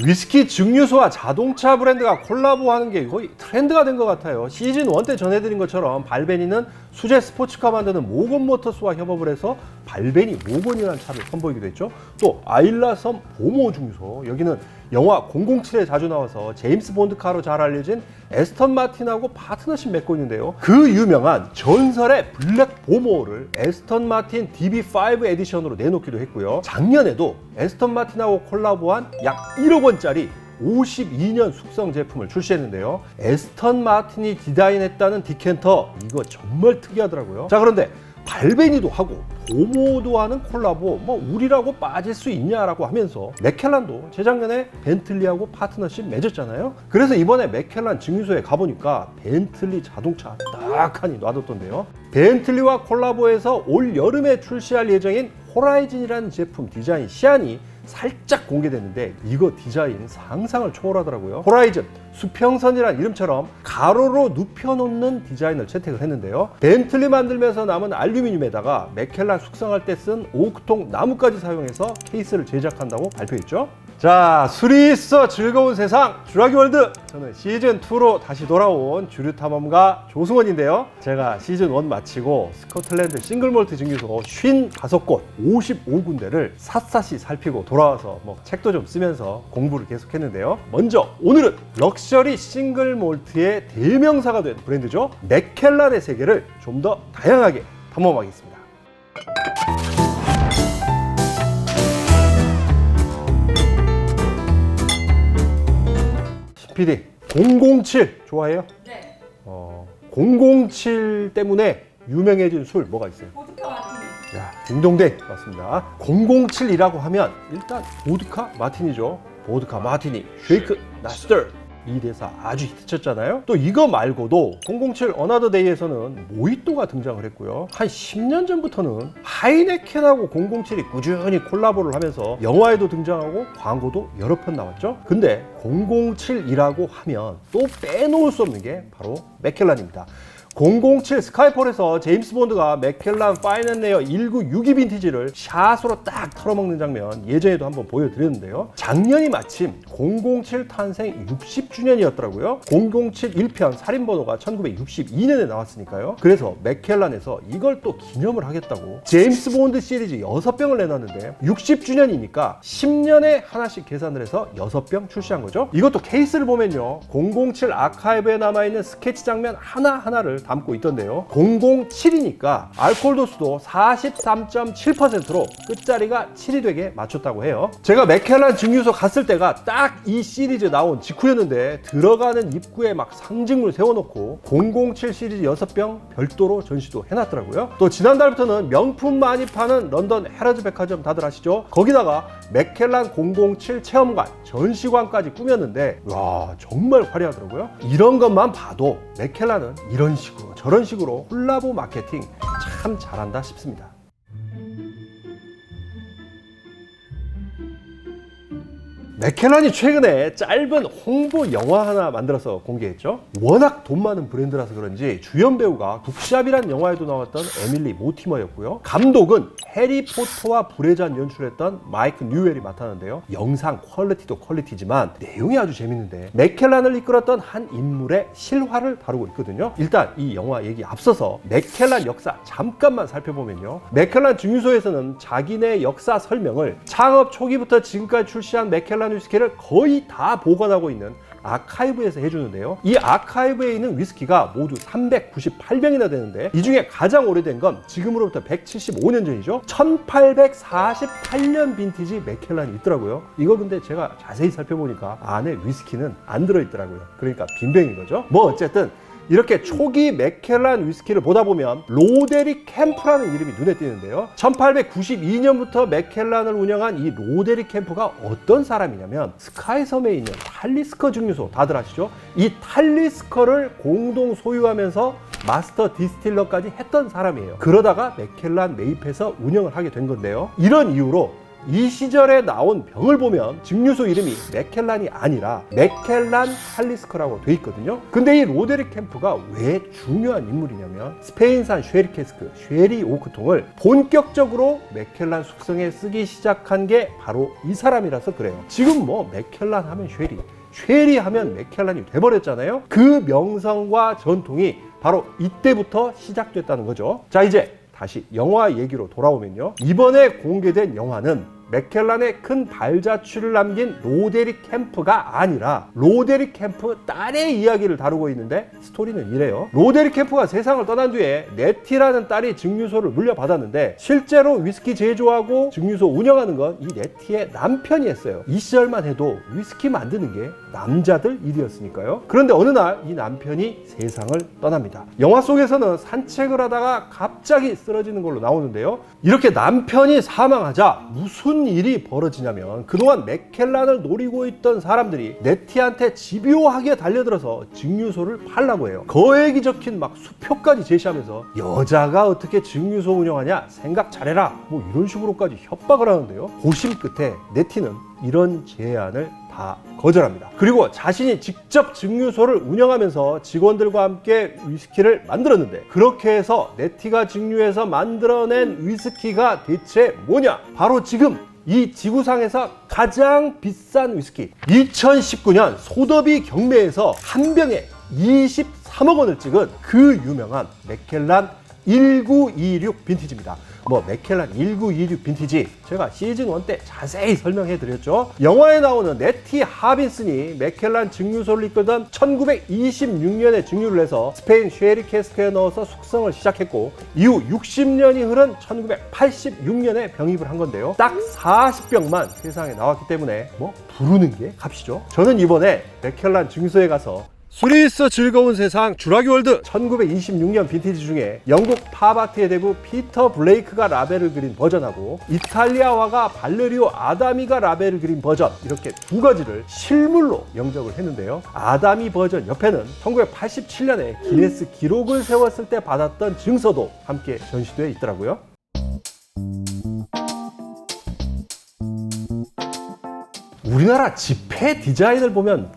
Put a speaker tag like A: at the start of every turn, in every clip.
A: 위스키 증류소와 자동차 브랜드가 콜라보하는 게 거의 트렌드가 된 것 같아요. 시즌 1 때 전해드린 것처럼 발베니는 수제 스포츠카 만드는 모건 모터스와 협업을 해서 발베니 모건이라는 차를 선보이기도 했죠. 또 아일라섬 보모 증류소, 여기는 영화 007에 자주 나와서 제임스 본드카로 잘 알려진 에스턴 마틴하고 파트너십 맺고 있는데요. 그 유명한 전설의 블랙 보모를 에스턴 마틴 DB5 에디션으로 내놓기도 했고요. 작년에도 에스턴 마틴하고 콜라보한 약 1억 원짜리 52년 숙성 제품을 출시했는데요. 에스턴 마틴이 디자인했다는 디켄터, 이거 정말 특이하더라고요. 자, 그런데 발베니도 하고 보모도 하는 콜라보, 우리라고 빠질 수 있냐라고 하면서 맥켈란도 재작년에 벤틀리하고 파트너십 맺었잖아요. 그래서 이번에 맥켈란 증류소에 가보니까 벤틀리 자동차 딱 하니 놔뒀던데요. 벤틀리와 콜라보해서 올 여름에 출시할 예정인 호라이즌이라는 제품 디자인 시안이 살짝 공개됐는데 이거 디자인 상상을 초월하더라고요. 호라이즌, 수평선이란 이름처럼 가로로 눕혀놓는 디자인을 채택을 했는데요. 벤틀리 만들면서 남은 알루미늄에다가 맥켈란 숙성할 때 쓴 오크통 나무까지 사용해서 케이스를 제작한다고 발표했죠. 자, 술이 있어 즐거운 세상 주라기 월드, 저는 시즌2로 다시 돌아온 주류탐험가 조승원인데요. 제가 시즌1 마치고 스코틀랜드 싱글몰트 증류소 55곳 55군데를 샅샅이 살피고 돌아와서 책도 좀 쓰면서 공부를 계속했는데요. 먼저 오늘은 럭셔리 싱글몰트의 대명사가 된 브랜드죠. 맥켈란의 세계를 좀 더 다양하게 탐험하겠습니다. PD, 007 좋아해요?
B: 네.
A: 007 때문에 유명해진 술 뭐가 있어요?
B: 보드카 마티니.
A: 야, 딩동댕 맞습니다. 007이라고 하면 일단 보드카 마티니죠. 보드카 마티니, 쉐이크 나스터, 이 대사 아주 히트쳤잖아요. 또 이거 말고도 007 어나더 데이에서는 모히또가 등장을 했고요. 한 10년 전부터는 하이네켄하고 007이 꾸준히 콜라보를 하면서 영화에도 등장하고 광고도 여러 편 나왔죠. 근데 007이라고 하면 또 빼놓을 수 없는 게 바로 맥켈란입니다. 007 스카이폴에서 제임스 본드가 맥켈란 파인앤레어 1962 빈티지를 샷으로 딱 털어먹는 장면 예전에도 한번 보여드렸는데요. 작년이 마침 007 탄생 60주년이었더라고요. 007 1편 살인번호가 1962년에 나왔으니까요. 그래서 맥켈란에서 이걸 또 기념을 하겠다고 제임스 본드 시리즈 6병을 내놨는데 60주년이니까 10년에 하나씩 계산을 해서 6병 출시한 거죠. 이것도 케이스를 보면요, 007 아카이브에 남아있는 스케치 장면 하나하나를 담고 있던데요. 007이니까 알코올 도수도 43.7%로 끝자리가 7이 되게 맞췄다고 해요. 제가 맥켈란 증류소 갔을 때가 딱 이 시리즈 나온 직후였는데 들어가는 입구에 막 상징물 세워놓고 007 시리즈 6병 별도로 전시도 해놨더라고요. 또 지난달부터는 명품 많이 파는 런던 헤러즈 백화점 다들 아시죠? 거기다가 맥켈란 007 체험관, 전시관까지 꾸몄는데 와, 정말 화려하더라고요. 이런 것만 봐도 맥켈란은 이런 식으로 저런 식으로 콜라보 마케팅 참 잘한다 싶습니다. 맥켈란이 최근에 짧은 홍보 영화 하나 만들어서 공개했죠. 워낙 돈 많은 브랜드라서 그런지 주연 배우가 북샵이란 영화에도 나왔던 에밀리 모티머였고요. 감독은 해리포터와 불의 잔 연출했던 마이크 뉴웰이 맡았는데요. 영상 퀄리티도 퀄리티지만 내용이 아주 재밌는데 맥켈란을 이끌었던 한 인물의 실화를 다루고 있거든요. 일단 이 영화 얘기 앞서서 맥켈란 역사 잠깐만 살펴보면요, 맥켈란 증류소에서는 자기네 역사 설명을 창업 초기부터 지금까지 출시한 맥켈란 위스키를 거의 다 보관하고 있는 아카이브에서 해주는데요. 이 아카이브에 있는 위스키가 모두 398병이나 되는데 이 중에 가장 오래된 건 지금으로부터 175년 전이죠. 1848년 빈티지 맥켈란이 있더라고요. 이거 근데 제가 자세히 살펴보니까 안에 위스키는 안 들어있더라고요. 그러니까 빈병인 거죠. 어쨌든 이렇게 초기 맥켈란 위스키를 보다 보면 로데릭 캠프라는 이름이 눈에 띄는데요. 1892년부터 맥켈란을 운영한 이 로데릭 캠프가 어떤 사람이냐면 스카이섬에 있는 탈리스커 증류소 다들 아시죠? 이 탈리스커를 공동 소유하면서 마스터 디스틸러까지 했던 사람이에요. 그러다가 맥켈란 매입해서 운영을 하게 된 건데요. 이런 이유로 이 시절에 나온 병을 보면 증류소 이름이 맥켈란이 아니라 맥켈란 칼리스커라고 돼 있거든요. 근데 이 로데릭 캠프가 왜 중요한 인물이냐면 스페인산 쉐리 캐스크, 쉐리 오크통을 본격적으로 맥켈란 숙성에 쓰기 시작한 게 바로 이 사람이라서 그래요. 지금 뭐 맥켈란 하면 쉐리 하면 맥켈란이 돼버렸잖아요. 그 명성과 전통이 바로 이때부터 시작됐다는 거죠. 자, 이제 다시 영화 얘기로 돌아오면요. 이번에 공개된 영화는 맥켈란의 큰 발자취를 남긴 로데릭 캠프가 아니라 로데릭 캠프 딸의 이야기를 다루고 있는데 스토리는 이래요. 로데릭 캠프가 세상을 떠난 뒤에 네티라는 딸이 증류소를 물려받았는데 실제로 위스키 제조하고 증류소 운영하는 건 이 네티의 남편이 했어요. 이 시절만 해도 위스키 만드는 게 남자들 일이었으니까요. 그런데 어느 날 이 남편이 세상을 떠납니다. 영화 속에서는 산책을 하다가 갑자기 쓰러지는 걸로 나오는데요. 이렇게 남편이 사망하자 무슨 일이 벌어지냐면 그동안 맥켈란을 노리고 있던 사람들이 네티한테 집요하게 달려들어서 증류소를 팔라고 해요. 거액이 적힌 막 수표까지 제시하면서 여자가 어떻게 증류소 운영하냐 생각 잘해라 뭐 이런 식으로까지 협박을 하는데요. 고심 끝에 네티는 이런 제안을 다 거절합니다. 그리고 자신이 직접 증류소를 운영하면서 직원들과 함께 위스키를 만들었는데 그렇게 해서 네티가 증류해서 만들어낸 위스키가 대체 뭐냐? 바로 지금 이 지구상에서 가장 비싼 위스키 2019년 소더비 경매에서 한 병에 23억 원을 찍은 그 유명한 맥켈란 1926 빈티지입니다. 뭐 맥켈란 1926 빈티지 제가 시즌 1 때 자세히 설명해 드렸죠. 영화에 나오는 네티 하빈슨이 맥켈란 증류소를 이끌던 1926년에 증류를 해서 스페인 쉐리 캐스크에 넣어서 숙성을 시작했고 이후 60년이 흐른 1986년에 병입을 한 건데요. 딱 40병만 세상에 나왔기 때문에 뭐 부르는 게 값이죠. 저는 이번에 맥켈란 증류소에 가서 술이 있어 즐거운 세상 주라기 월드 1926년 빈티지 중에 영국 팝아트의 대부 피터 블레이크가 라벨을 그린 버전하고 이탈리아화가 발레리오 아다미가 라벨을 그린 버전 이렇게 두 가지를 실물로 영접을 했는데요. 아다미 버전 옆에는 1987년에 기네스 기록을 세웠을 때 받았던 증서도 함께 전시되어 있더라고요. 우리나라 지폐 디자인을 보면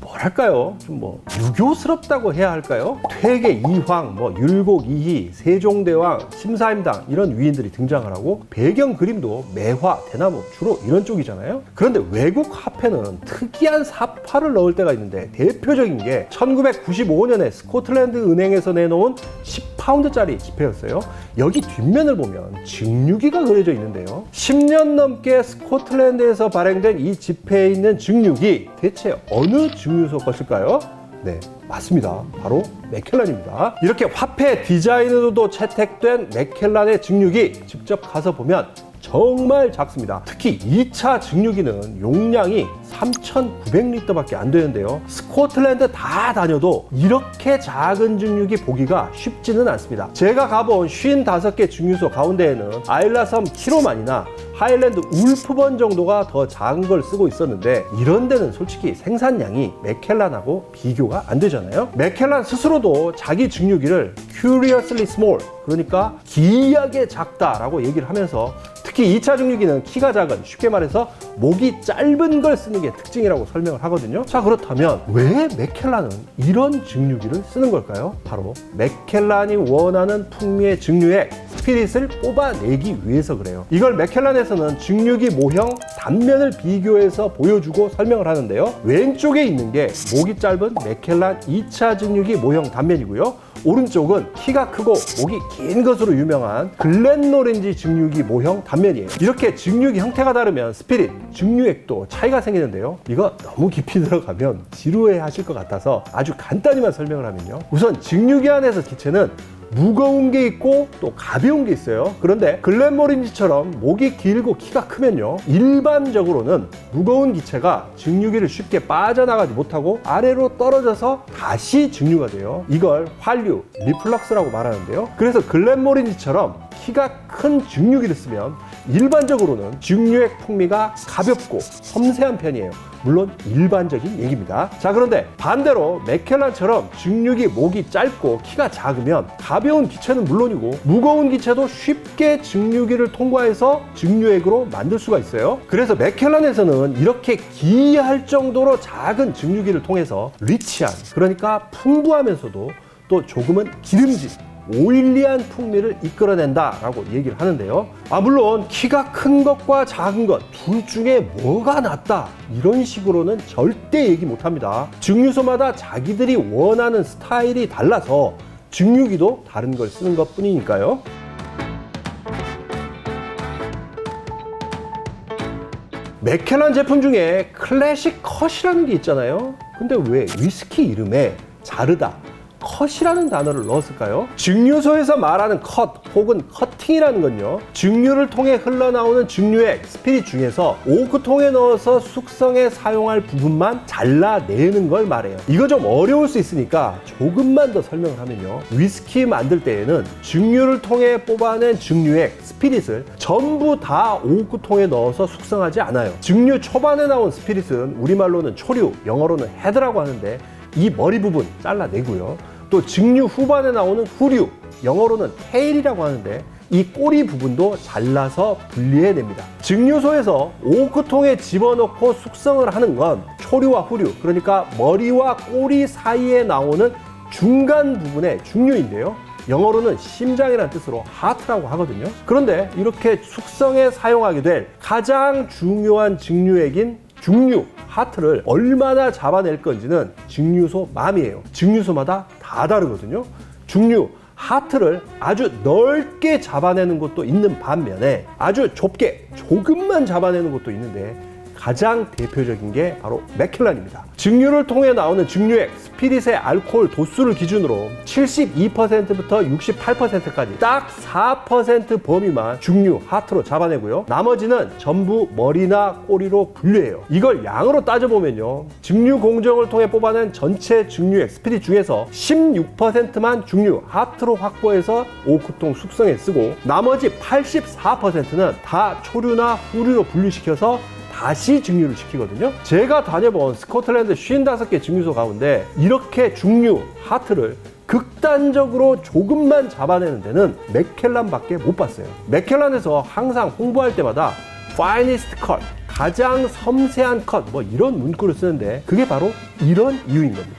A: 뭐랄까요? 좀 뭐 유교스럽다고 해야 할까요? 퇴계 이황, 뭐 율곡 이희, 세종대왕, 심사임당 이런 위인들이 등장을 하고 배경 그림도 매화, 대나무 주로 이런 쪽이잖아요. 그런데 외국 화폐는 특이한 사파를 넣을 때가 있는데 대표적인 게 1995년에 스코틀랜드 은행에서 내놓은 10파운드짜리 지폐였어요. 여기 뒷면을 보면 증류기가 그려져 있는데요. 10년 넘게 스코틀랜드에서 발행된 이 지폐에 있는 증류기 대체 어느 증류소 것일까요? 네, 맞습니다. 바로 맥켈란입니다. 이렇게 화폐 디자인으로도 채택된 맥켈란의 증류기 직접 가서 보면 정말 작습니다. 특히 2차 증류기는 용량이 3,900리터밖에 안 되는데요. 스코틀랜드 다 다녀도 이렇게 작은 증류기 보기가 쉽지는 않습니다. 제가 가본 55개 증류소 가운데에는 아일라섬 키로만이나 하일랜드 울프번 정도가 더 작은 걸 쓰고 있었는데 이런 데는 솔직히 생산량이 맥켈란하고 비교가 안 되잖아요. 맥켈란 스스로도 자기 증류기를 curiously small, 그러니까 기이하게 작다라고 얘기를 하면서 특히 2차 증류기는 키가 작은, 쉽게 말해서 목이 짧은 걸 쓰는 게 특징이라고 설명을 하거든요. 자, 그렇다면 왜 맥켈란은 이런 증류기를 쓰는 걸까요? 바로 맥켈란이 원하는 풍미의 증류액 스피릿을 뽑아내기 위해서 그래요. 이걸 맥켈란에서는 증류기 모형 단면을 비교해서 보여주고 설명을 하는데요. 왼쪽에 있는 게 목이 짧은 맥켈란 2차 증류기 모형 단면이고요. 오른쪽은 키가 크고 목이 긴 것으로 유명한 글렌노렌지 증류기 모형 단면이에요. 이렇게 증류기 형태가 다르면 스피릿, 증류액도 차이가 생기는데요. 이거 너무 깊이 들어가면 지루해 하실 것 같아서 아주 간단히만 설명을 하면요. 우선 증류기 안에서 기체는 무거운 게 있고 또 가벼운 게 있어요. 그런데 글렌모렌지처럼 목이 길고 키가 크면요, 일반적으로는 무거운 기체가 증류기를 쉽게 빠져나가지 못하고 아래로 떨어져서 다시 증류가 돼요. 이걸 환류, 리플럭스라고 말하는데요. 그래서 글렌모렌지처럼 키가 큰 증류기를 쓰면 일반적으로는 증류액 풍미가 가볍고 섬세한 편이에요. 물론 일반적인 얘기입니다. 자, 그런데 반대로 맥켈란처럼 증류기 목이 짧고 키가 작으면 가벼운 기체는 물론이고 무거운 기체도 쉽게 증류기를 통과해서 증류액으로 만들 수가 있어요. 그래서 맥켈란에서는 이렇게 기이할 정도로 작은 증류기를 통해서 리치한, 그러니까 풍부하면서도 또 조금은 기름진 오일리한 풍미를 이끌어낸다라고 얘기를 하는데요. 물론 키가 큰 것과 작은 것 둘 중에 뭐가 낫다 이런 식으로는 절대 얘기 못합니다. 증류소마다 자기들이 원하는 스타일이 달라서 증류기도 다른 걸 쓰는 것 뿐이니까요. 맥켈란 제품 중에 클래식 컷이라는 게 있잖아요. 근데 왜 위스키 이름에 자르다, 컷이라는 단어를 넣었을까요? 증류소에서 말하는 컷 혹은 커팅이라는 건요, 증류를 통해 흘러나오는 증류액, 스피릿 중에서 오크통에 넣어서 숙성에 사용할 부분만 잘라내는 걸 말해요. 이거 좀 어려울 수 있으니까 조금만 더 설명을 하면요, 위스키 만들 때에는 증류를 통해 뽑아낸 증류액, 스피릿을 전부 다 오크통에 넣어서 숙성하지 않아요. 증류 초반에 나온 스피릿은 우리말로는 초류, 영어로는 헤드라고 하는데 이 머리 부분 잘라내고요. 또 증류 후반에 나오는 후류, 영어로는 테일이라고 하는데 이 꼬리 부분도 잘라서 분리해냅니다. 증류소에서 오크통에 집어넣고 숙성을 하는 건 초류와 후류, 그러니까 머리와 꼬리 사이에 나오는 중간 부분의 증류인데요. 영어로는 심장이라는 뜻으로 하트라고 하거든요. 그런데 이렇게 숙성에 사용하게 될 가장 중요한 증류액인 증류, 하트를 얼마나 잡아낼 건지는 증류소 맘이에요. 증류소마다 다 다르거든요. 증류, 하트를 아주 넓게 잡아내는 곳도 있는 반면에 아주 좁게 조금만 잡아내는 곳도 있는데 가장 대표적인 게 바로 맥켈란입니다. 증류를 통해 나오는 증류액, 스피릿의 알코올 도수를 기준으로 72%부터 68%까지 딱 4% 범위만 증류, 하트로 잡아내고요. 나머지는 전부 머리나 꼬리로 분류해요. 이걸 양으로 따져보면요, 증류 공정을 통해 뽑아낸 전체 증류액, 스피릿 중에서 16%만 증류, 하트로 확보해서 오크통 숙성에 쓰고 나머지 84%는 다 초류나 후류로 분류시켜서 다시 증류를 시키거든요. 제가 다녀본 스코틀랜드 55개 증류소 가운데 이렇게 증류, 하트를 극단적으로 조금만 잡아내는 데는 맥켈란밖에 못 봤어요. 맥켈란에서 항상 홍보할 때마다 finest cut, 가장 섬세한 컷, 뭐 이런 문구를 쓰는데 그게 바로 이런 이유인 겁니다.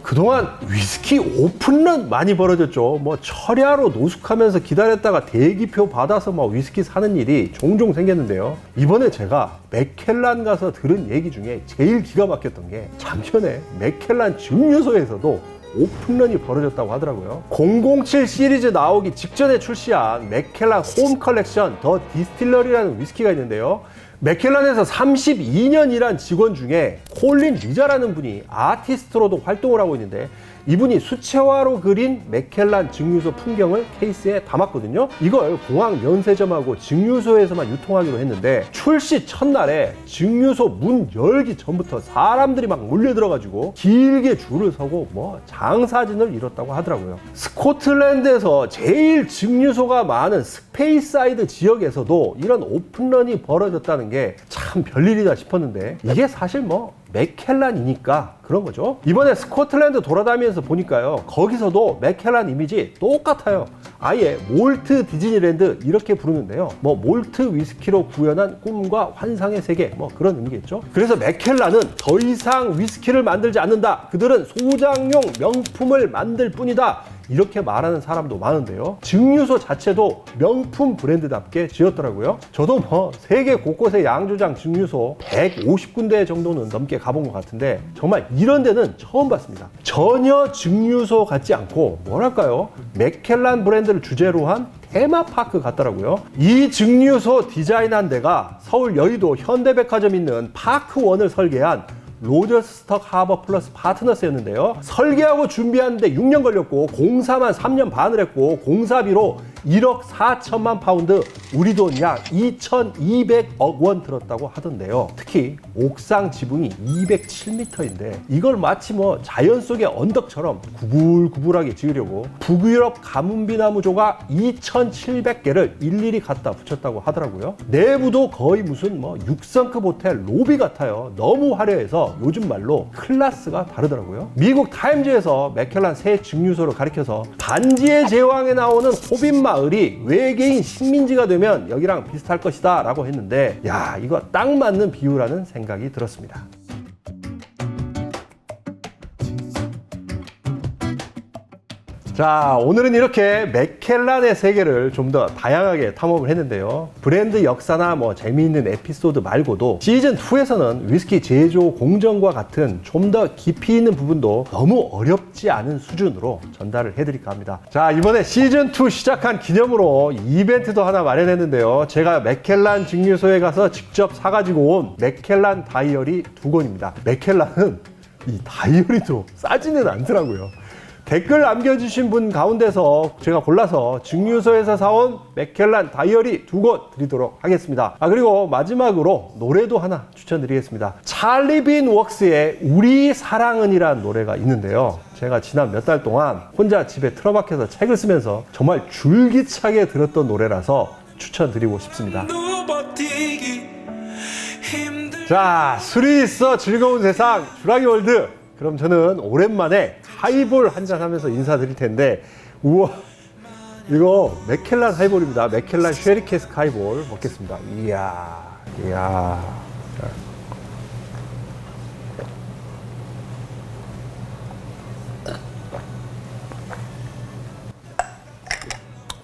A: 그동안 위스키 오픈런 많이 벌어졌죠. 뭐 철야로 노숙하면서 기다렸다가 대기표 받아서 막 위스키 사는 일이 종종 생겼는데요. 이번에 제가 맥켈란 가서 들은 얘기 중에 제일 기가 막혔던 게 작년에 맥켈란 증류소에서도 오픈런이 벌어졌다고 하더라고요. 007 시리즈 나오기 직전에 출시한 맥켈란 홈 컬렉션 더 디스틸러리라는 위스키가 있는데요. 맥켈란에서 32년 일한 직원 중에 콜린 리자라는 분이 아티스트로도 활동을 하고 있는데 이분이 수채화로 그린 맥켈란 증류소 풍경을 케이스에 담았거든요. 이걸 공항 면세점하고 증류소에서만 유통하기로 했는데 출시 첫날에 증류소 문 열기 전부터 사람들이 막 몰려들어가지고 길게 줄을 서고 뭐 장사진을 이뤘다고 하더라고요. 스코틀랜드에서 제일 증류소가 많은 스페이사이드 지역에서도 이런 오픈런이 벌어졌다는 게 참 별일이다 싶었는데 이게 사실 뭐 맥켈란이니까 그런 거죠. 이번에 스코틀랜드 돌아다니면서 보니까요, 거기서도 맥켈란 이미지 똑같아요. 아예 몰트 디즈니랜드 이렇게 부르는데요. 뭐 몰트 위스키로 구현한 꿈과 환상의 세계, 뭐 그런 의미겠죠. 그래서 맥켈란은 더 이상 위스키를 만들지 않는다. 그들은 소장용 명품을 만들 뿐이다. 이렇게 말하는 사람도 많은데요. 증류소 자체도 명품 브랜드답게 지었더라고요. 저도 뭐 세계 곳곳의 양조장 증류소 150군데 정도는 넘게 가본 것 같은데 정말 이런 데는 처음 봤습니다. 전혀 증류소 같지 않고 뭐랄까요, 맥켈란 브랜드를 주제로 한 테마파크 같더라고요. 이 증류소 디자인한 데가 서울 여의도 현대백화점 있는 파크원을 설계한 로저스터 하버 플러스 파트너스였는데요. 설계하고 준비하는데 6년 걸렸고 공사만 3년 반을 했고 공사비로 1억 4천만 파운드, 우리 돈 약 2,200억 원 들었다고 하던데요. 특히 옥상 지붕이 207m인데 이걸 마치 뭐 자연 속의 언덕처럼 구불구불하게 지으려고 북유럽 가뭄비 나무조가 2,700개를 일일이 갖다 붙였다고 하더라고요. 내부도 거의 무슨 뭐 6성급 호텔 로비 같아요. 너무 화려해서 요즘 말로 클래스가 다르더라고요. 미국 타임즈에서 맥켈란 새 증류소를 가리켜서 반지의 제왕에 나오는 호빗 마을이 외계인 식민지가 되면 여기랑 비슷할 것이다 라고 했는데, 야, 이거 딱 맞는 비유라는 생각이 들었습니다. 자, 오늘은 이렇게 맥켈란의 세계를 좀 더 다양하게 탐험을 했는데요. 브랜드 역사나 뭐 재미있는 에피소드 말고도 시즌2에서는 위스키 제조 공정과 같은 좀 더 깊이 있는 부분도 너무 어렵지 않은 수준으로 전달을 해드릴까 합니다. 자, 이번에 시즌2 시작한 기념으로 이벤트도 하나 마련했는데요. 제가 맥켈란 증류소에 가서 직접 사가지고 온 맥켈란 다이어리 2권입니다. 맥켈란은 이 다이어리도 싸지는 않더라고요. 댓글 남겨주신 분 가운데서 제가 골라서 증류소에서 사온 맥켈란 다이어리 2권 드리도록 하겠습니다. 그리고 마지막으로 노래도 하나 추천드리겠습니다. 찰리 빈 웍스의 우리 사랑은 이란 노래가 있는데요. 제가 지난 몇 달 동안 혼자 집에 틀어박혀서 책을 쓰면서 정말 줄기차게 들었던 노래라서 추천드리고 싶습니다. 자, 술이 있어 즐거운 세상 주라기 월드. 그럼 저는 오랜만에 하이볼 한잔 하면서 인사드릴 텐데, 우와, 이거 맥켈란 하이볼입니다. 맥켈란 쉐리 캐스크 하이볼 먹겠습니다. 이야.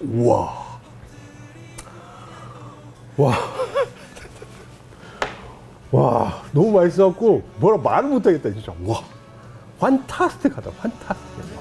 A: 우와. 와, 너무 맛있어갖고 뭐라 말을 못하겠다 진짜. 와, 판타스틱하다, 판타스틱.